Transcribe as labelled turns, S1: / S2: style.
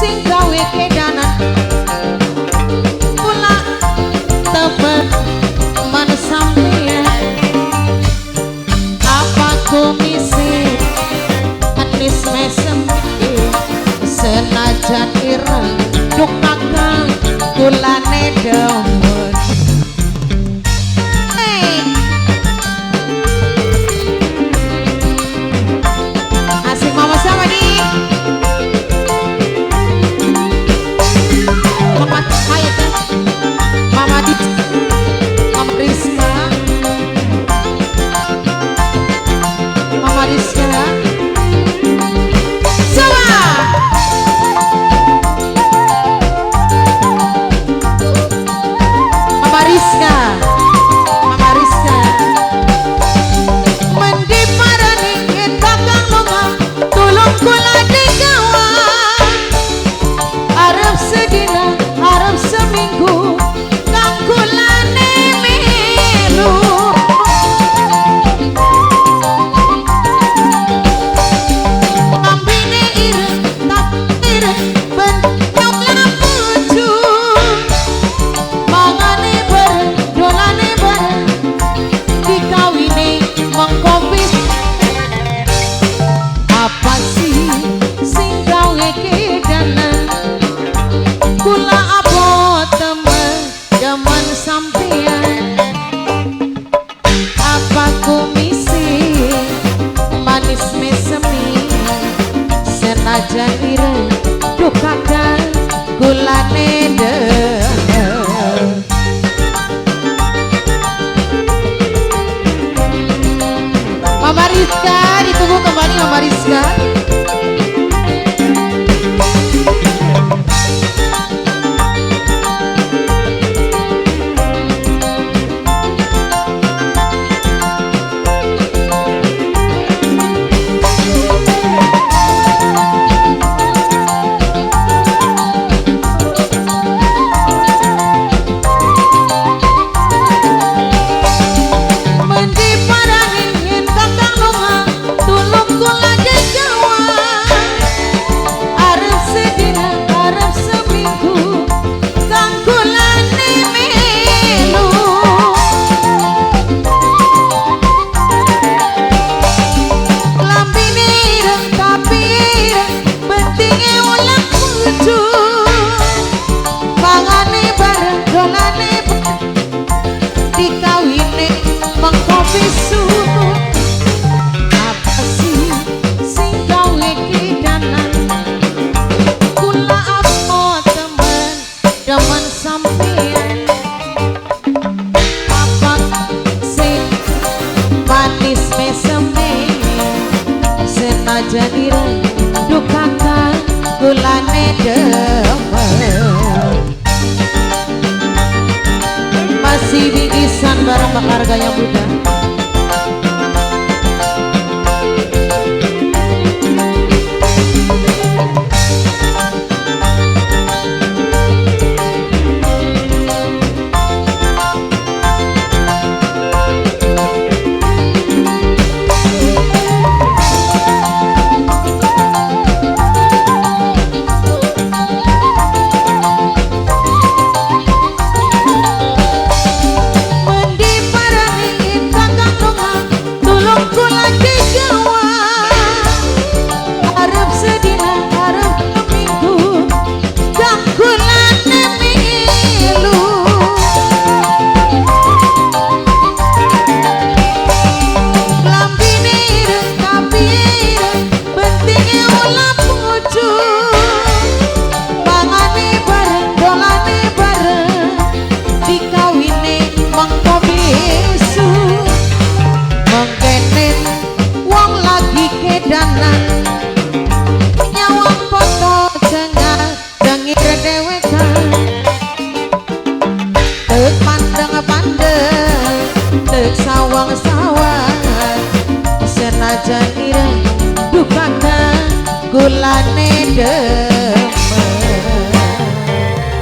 S1: sing gawe kedanan kula temen man sampeyan apa komisi anis mesem senajan ireng duk kakang kulane demen. Asik mama siapa nih? Mama Hayat, Mama Dit, Mama Rizka, Mama Rizka. Senajan ireng duk kakang kulane demen. Mama Rizka ditunggu kembali Mama Rizka. Senajan ireng duk kakang kulane demen. Masih bingkisan barang berharga yang muda. Senajan ireng duk kakang kulane demen.